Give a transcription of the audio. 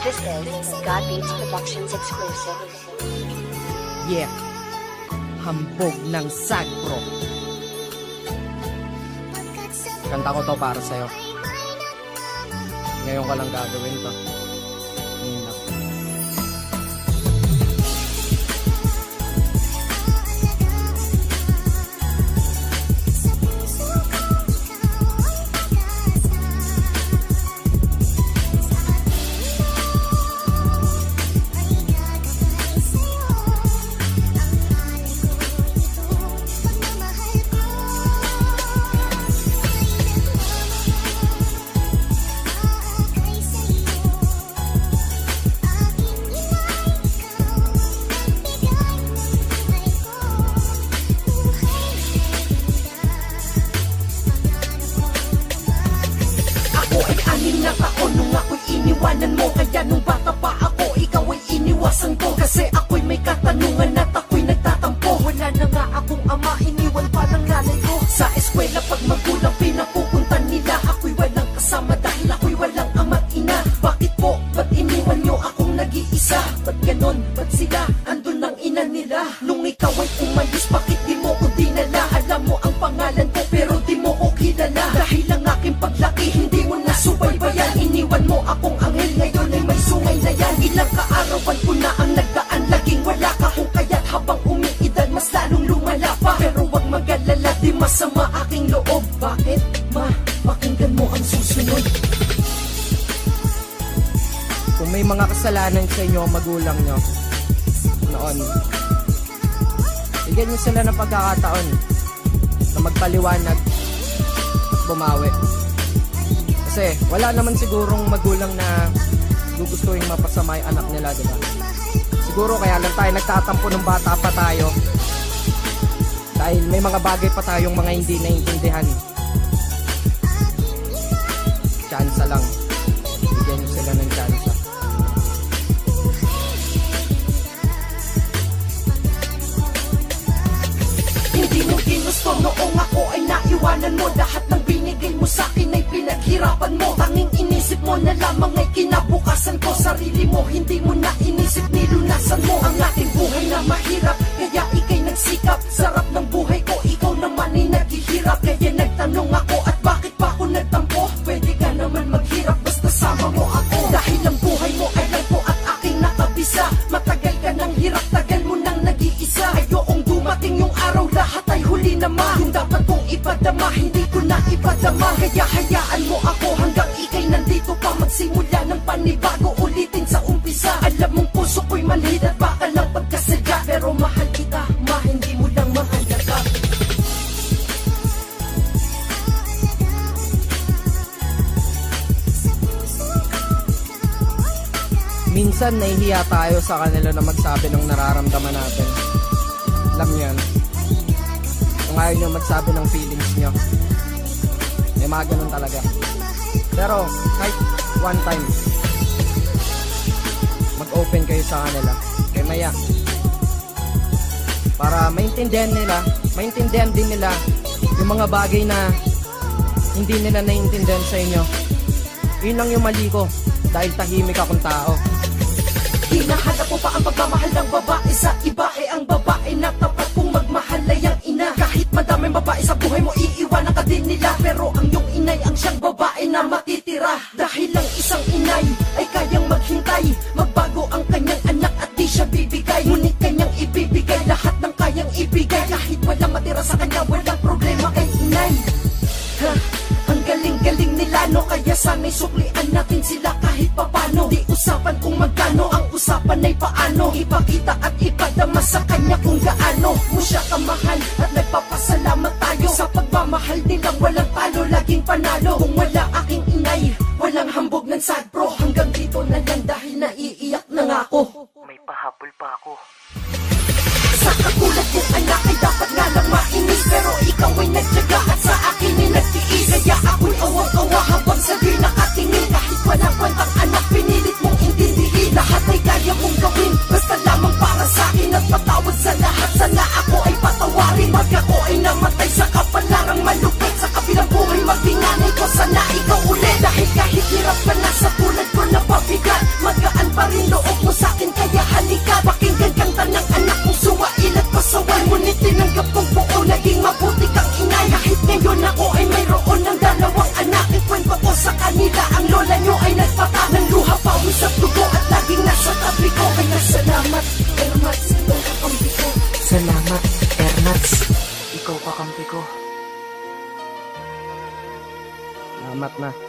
This is God Beats Productions exclusive. Yeah, hambog ng Sagpro. Kanta ko to para sa'yo. Ngayon ko lang gagawin to. Ngayon lang. Iniwanan mo, kaya nung bata pa ako, ikaw ay iniwasan ko. Kasi ako'y may katanungan at ako'y nagtatampo. Wala na nga akong ama, iniwan pa ng nanay ko. Sa eskwela pag magulang pinapupuntan nila, ako'y walang kasama dahil ako'y walang ama't ina. Bakit po? Ba't iniwan nyo akong nag-iisa? Ba't ganon? Ba't sila? Andun ang ina nila. Nung ikaw ay umalis, bakit di mo ko dinala? Alam mo ang pangalan ko pero di mo ko kilala. Dahil ang aking paglaki, hindi mo nasubaybayan. Iniwan mo akong anghel, ngayon ay may sungay na yan. Ilang kaarawan ko na ang nagdaan, laging wala ka. Kung kaya't habang umiidad, mas lalong lumala pa. Pero wag mag-alala, di masama aking loob. Bakit? Pakinggan mo ang susunod. Kung may mga kasalanan sa inyo ang magulang nyo noon, bigyan nyo sila ng pagkakataon na magpaliwanag at bumawi. Kasi wala naman sigurong magulang na gugustuhin mapasama yung anak nila, diba? Siguro kaya lang tayo nagtatampo ng bata pa tayo dahil may mga bagay pa tayong mga hindi naiintindihan. Chance lang, bigyan nyo sila ng chance. Hindi mo ginusto noong ako ay naiwanan mo. Lahat ng binigay mo sa akin ay pinaghirapan mo. Tanging inisip mo na lamang ay kinabukasan ko. Sarili mo, hindi mo na inisip, nilunasan mo ang ating buhay na mahirap. Kaya ikay nagsikap, sarap ng buhay ko, ikaw naman ay naghihirap. Kaya nagtanong ako at bakit pa ako nagtampo? Pwede ka naman maghirap basta sama mo ako. Dahil ang buhay mo ay lagpo at aking nakabisa. Matagal ka ng hirap, tagal mo nang nag-iisa. Ayokong dumating yung araw, lahat ay huli naman. Yung dapat kong ipadama, hindi ko na ipadama. Kaya hayaan mo ako hanggang ikay nandito pa. Magsimula ng panibago, ulitin sa umpisa. Alam mong puso ko'y manhid at baka lang pagkasadya. Pero mahal kita, hindi mo lang mahalaga. Minsan nahihiya tayo sa kanila na magsabi ng nararamdaman natin. Alam niyo yan. Kung ayaw nyo magsabi ng feelings nyo, may mga ganun talaga. Pero kahit one time, mag-open kayo sa kanila kay Maya para maintindihan din nila yung mga bagay na hindi nila naiintindihan sa inyo. Yun lang yung mali ko dahil tahimik akong tao. Hinahanap mo pa ang pagmamahal ng babae sa iba? Ang babae na tapat kung magmahal ay ang ina. Kahit madaming babae sa buhay mo, iiwanan ka din nila. Pero ang iyong inay ang siyang babae na matitira. Dahil ang isang inay ay kayang maghintay, magbago ang kanyang anak at di siya bibigay. Ngunit kanyang ibibigay lahat ng kayang ibigay. Kahit walang matira sa kanya, walang problema kay inay. Ang galing-galing nila, no? Kaya sana'y suklian natin sila kahit papano. Di usapan kung magkano, ang usapan ay paano. Ipakita at ipadama sa kanya kung gaano mo siya kamahal. At nagpapasalamat tayo sa pagmamahal nilang walang talo, laging panalo. Kung wala aking inay, walang hambog ng Sagpro. Hanggang dito na lang dahil naiiyak na nga ako. May pahabol pa ako. Sa katulad kong anak ay dapat nga lang mainis. Pero ikaw ay nagtyaga at sa akin ay nagtiis. Kaya ako'y awang-awa habang sa'yo'y nakatingin. Kahit walang kwentang anak, pinilit mong intindihin. Lahat ay kaya mong gawin, basta lamang para sa'kin. At patawad sa lahat, sana ako ay patawarin. Pag ako ay namatay sa kapalarang malupit, sa kabilang buhay magtinganay ko, sana ikaw ulit. Dahil kahit hirap ka na sa tulad ko na pabigat, magaan mata ng luha, pawis at dugo at laging nasa tabi ko. Kaya salamat, Ermats, ikaw kakampi ko. Salamat, Ermats, ikaw kakampi ko. Salamat na.